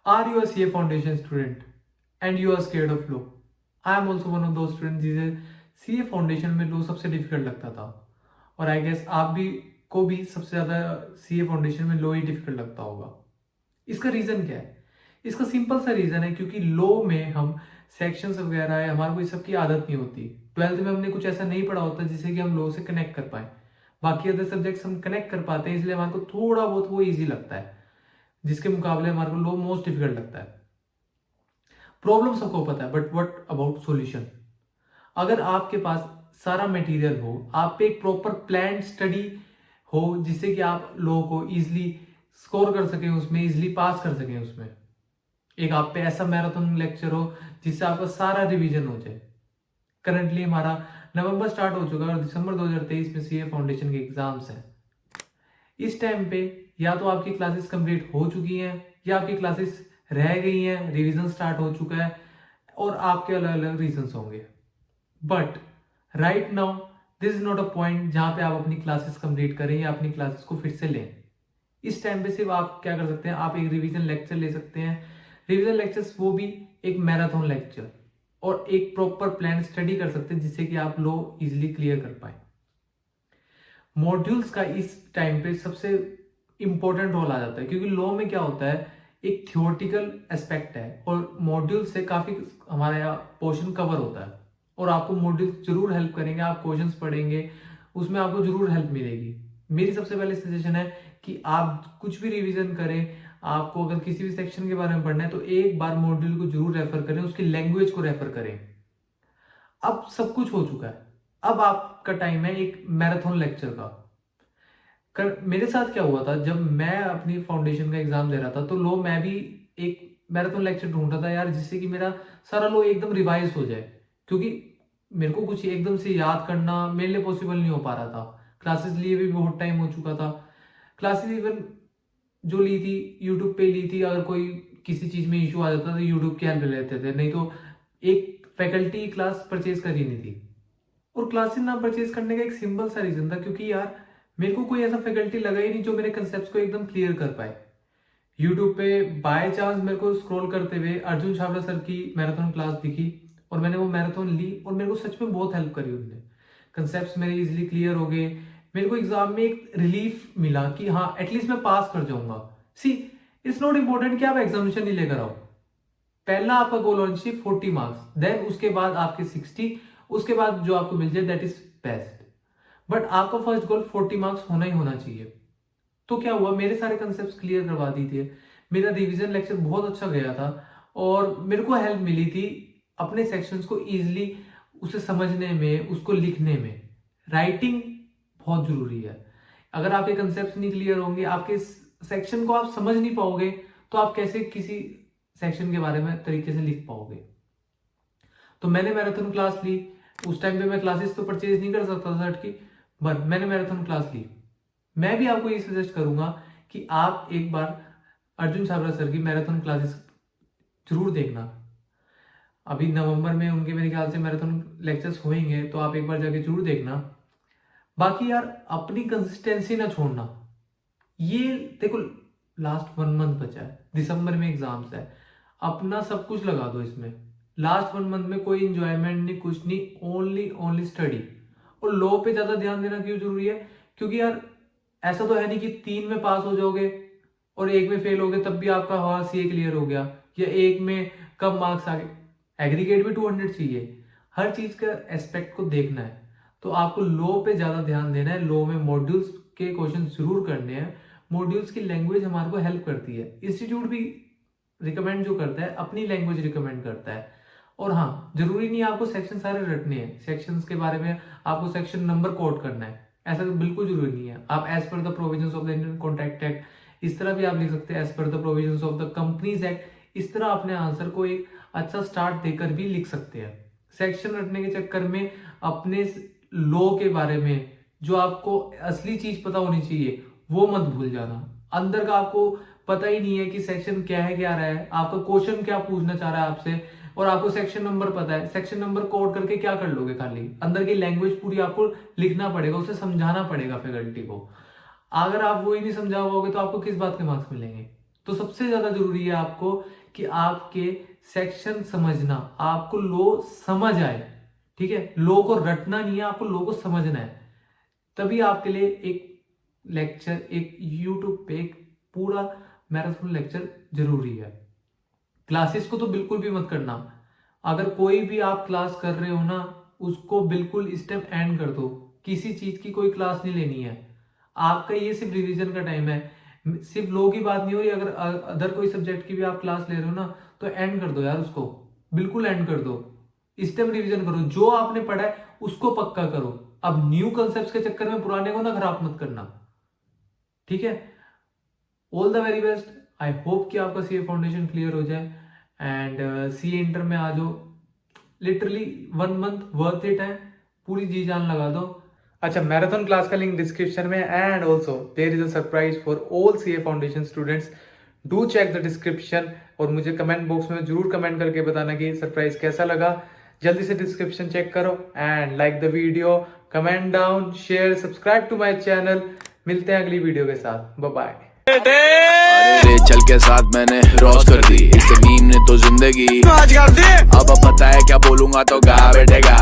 Are you a CA foundation student and you are scared of law? I am also one of those students जिसे CA foundation में लो सबसे difficult लगता था, और I guess आप भी को भी सबसे ज़्यादा CA फाउंडेशन में लो ही डिफिकल्ट लगता होगा। इसका रीज़न क्या है? इसका सिंपल सा रीज़न है क्योंकि लो में हम सेक्शंस वगैरह है, हमारे को इस सब की आदत नहीं होती। 12th में हमने कुछ ऐसा नहीं पढ़ा होता जिससे कि हम लो से कनेक्ट कर पाए। बाकी अदर सब्जेक्ट्स हम कनेक्ट कर पाते हैं, इसलिए हमारे को थोड़ा बहुत वो ईजी लगता है, जिसके मुकाबले हमारे को लो मोस्ट डिफिकल्ट लगता है। प्रॉब्लम सबको पता है, बट व्हाट अबाउट सॉल्यूशन? अगर आपके पास सारा मटेरियल हो, आप पे एक प्रॉपर प्लान स्टडी हो जिससे कि आप लोगों को इजीली स्कोर कर सकें, उसमें इजीली पास कर सकें, उसमें एक आप पे ऐसा मैराथन लेक्चर हो जिससे आपका सारा रिवीजन हो जाए। करंटली हमारा नवंबर स्टार्ट हो चुका है और दिसंबर 2023 में सीए फाउंडेशन के एग्जाम्स हैं। इस टाइम पे या तो आपकी क्लासेस कंप्लीट हो चुकी हैं या आपकी क्लासेस रह गई हैं, रिवीजन स्टार्ट हो चुका है, और आपके अलग अलग रीजंस होंगे। But right now this is not a point जहां पे आप अपनी क्लासेस कंप्लीट करें या अपनी क्लासेस को फिर से लें। इस टाइम पे सिर्फ आप क्या कर सकते हैं, आप एक रिवीजन लेक्चर ले सकते हैं। रिवीजन लेक्चर्स वो भी एक मैराथन लेक्चर, और एक प्रॉपर प्लान स्टडी कर सकते हैं जिससे कि आप लो इजिली क्लियर कर पाए। मॉड्यूल्स का इस टाइम पे सबसे इंपॉर्टेंट रोल आ जाता है क्योंकि लॉ में क्या होता है, एक थियोरटिकल एस्पेक्ट है और मॉड्यूल से काफी हमारा यहाँ पोर्शन कवर होता है, और आपको मॉड्यूल जरूर हेल्प करेंगे। आप क्वेश्चंस पढ़ेंगे उसमें आपको जरूर हेल्प मिलेगी। मेरी सबसे पहले सजेशन है कि आप कुछ भी रिवीजन करें, आपको अगर किसी भी सेक्शन के बारे में पढ़ना है तो एक बार मॉड्यूल को जरूर रेफर करें, उसकी लैंग्वेज को रेफर करें। अब सब कुछ हो चुका है, अब आपका टाइम है एक मैराथन लेक्चर का। मेरे साथ क्या हुआ था, जब मैं अपनी फाउंडेशन का एग्जाम दे रहा था तो लो मैं भी एक मैराथन लेक्चर ढूंढ रहा था यार, जिससे कि मेरा सारा लो एकदम रिवाइज हो जाए, क्योंकि मेरे को कुछ एकदम से याद करना मेरे लिए पॉसिबल नहीं हो पा रहा था। क्लासेस लिए भी बहुत टाइम हो चुका था। क्लासेस इवन जो ली थी यूट्यूब पे ली थी, अगर कोई किसी चीज में इशू आ जाता तो यूट्यूब की हेल्प ले लेते थे, नहीं तो एक फैकल्टी क्लास परचेज कर ही नहीं थी। और क्लासेस ना परचेज करने का एक सिंपल सा रीजन था, क्योंकि यार मेरे को कोई ऐसा फैकल्टी लगा ही नहीं जो मेरे कंसेप्ट को एकदम क्लियर कर पाए। यूट्यूब पे बाय चांस मेरे को स्क्रॉल करते हुए अर्जुन छाबड़ा सर की मैराथन क्लास दिखी, और मैंने वो मैराथन ली और मेरे को सच में बहुत हेल्प करी उनने। कंसेप्ट मेरे इजिली क्लियर हो गए, मेरे को एग्जाम में एक रिलीफ मिला कि हाँ एटलीस्ट मैं पास कर जाऊंगा। सी इट्स नॉट इंपॉर्टेंट कि आप एग्जामिनेशन नहीं लेकर आओ, पहला आपका गोल होना चाहिए 40 मार्क्स, देन उसके बाद आपके 60, उसके बाद जो आपको मिल जाए दैट इज बेस्ट। बट आपका फर्स्ट गोल 40 मार्क्स होना ही होना चाहिए। तो क्या हुआ, मेरे सारे कंसेप्ट क्लियर करवा दी थी, मेरा रिवीजन लेक्चर बहुत अच्छा गया था, और मेरे को हेल्प मिली थी अपने सेक्शंस को इजीली उसे समझने में, उसको लिखने में। राइटिंग बहुत जरूरी है। अगर आपके कंसेप्ट नहीं क्लियर होंगे, आपके सेक्शन को आप समझ नहीं पाओगे, तो आप कैसे किसी सेक्शन के बारे में तरीके से लिख पाओगे। तो मैंने मैराथन क्लास ली। उस टाइम पे मैं क्लासेस तो परचेज नहीं कर सकता था सर्ट की, बट मैंने मैराथन क्लास ली। मैं भी आपको ये सजेस्ट करूंगा कि आप एक बार अर्जुन छाबड़ा सर की मैराथन क्लासेस जरूर देखना। अभी नवंबर में उनके मेरे ख्याल से मैराथन लेक्चर्स होंगे, तो आप एक बार जाके जरूर देखना। बाकी यार अपनी कंसिस्टेंसी ना छोड़ना। ये देखो लास्ट 1 मंथ बचा है, दिसंबर में एग्जाम्स है, अपना सब कुछ लगा दो इसमें। लास्ट 1 मंथ में कोई इंजॉयमेंट नहीं, कुछ नहीं, ओनली स्टडी। और लो पे ज्यादा ध्यान देना क्यों जरूरी है, क्योंकि यार ऐसा तो है नहीं कि 3 में पास हो जाओगे और 1 में फेल हो गए तब भी आपका हाँ सीए क्लियर हो गया, या 1 में कम मार्क्स आ गए। एग्रीगेट भी 200 चाहिए। हर चीज का एस्पेक्ट को देखना है, तो आपको लो पे ज्यादा ध्यान देना है। लो में मॉड्यूल्स के क्वेश्चन जरूर करने हैं। मॉड्यूल्स की लैंग्वेज हमारे को हेल्प करती है। इंस्टीट्यूट भी रिकमेंड जो करता है अपनी लैंग्वेज रिकमेंड करता है। और हाँ, जरूरी नहीं है आपको सेक्शन सारे रटने हैं, सेक्शंस के बारे में आपको सेक्शन नंबर कोड करना है, ऐसा तो बिल्कुल जरूरी नहीं है। आप as per the provisions of the Indian Contract Act इस तरह भी आप लिख सकते हैं, as per the provisions of the Companies Act. इस तरह अपने आंसर को एक अच्छा स्टार्ट देकर भी लिख सकते हैं। सेक्शन रटने के चक्कर में अपने लॉ के बारे में जो आपको असली चीज पता होनी चाहिए वो मत भूल जाना। अंदर का आपको पता ही नहीं है कि सेक्शन क्या है, क्या रहा है, आपका क्वेश्चन क्या पूछना चाह रहा है आपसे, और आपको सेक्शन नंबर पता है, सेक्शन नंबर कोड करके क्या कर लोगे, खाली अंदर की लैंग्वेज पूरी आपको लिखना पड़ेगा, उसे समझाना पड़ेगा फैकल्टी को। अगर आप वो ही नहीं समझा पाओगे तो आपको किस बात के मार्क्स मिलेंगे। तो सबसे ज्यादा जरूरी है आपको कि आपके सेक्शन समझना, आपको लो समझ आए, ठीक है। लो को रटना नहीं है, आपको लो को समझना है। तभी आपके लिए एक लेक्चर, एक यूट्यूब पे एक पूरा मैराथन लेक्चर जरूरी है। क्लासेस को तो बिल्कुल भी मत करना। अगर कोई भी आप क्लास कर रहे हो ना, उसको बिल्कुल इस टाइम एंड कर दो। किसी चीज की कोई क्लास नहीं लेनी है। आपका ये सिर्फ रिवीजन का टाइम है। सिर्फ लो की बात नहीं हो रही, अगर अदर कोई सब्जेक्ट की भी आप क्लास ले रहे हो ना, तो एंड कर दो यार उसको, बिल्कुल एंड कर दो। इस टाइम रिवीजन करो, जो आपने पढ़ा है उसको पक्का करो। अब न्यू कंसेप्ट के चक्कर में पुराने को ना खराब मत करना, ठीक है। All the very best. I hope कि आपका सीए फाउंडेशन क्लियर हो जाए एंड सीए इंटर में आ जाओ। लिटरली 1 मंथ वर्थ इट है, पूरी जी जान लगा दो। अच्छा, मैराथन क्लास का लिंक डिस्क्रिप्शन में, and also there is a surprise for all CA foundation students. Do check the description और मुझे कमेंट बॉक्स में जरूर कमेंट करके बताना कि सरप्राइज कैसा लगा। जल्दी से डिस्क्रिप्शन चेक करो and like the video, comment down, share, subscribe to my channel. मिलते हैं अगली वीडियो के साथ। Bye bye. अरे चल के साथ मैंने क्रॉस कर दी, इस मीम ने तो जिंदगी अब पता है क्या बोलूंगा तो गा बैठेगा।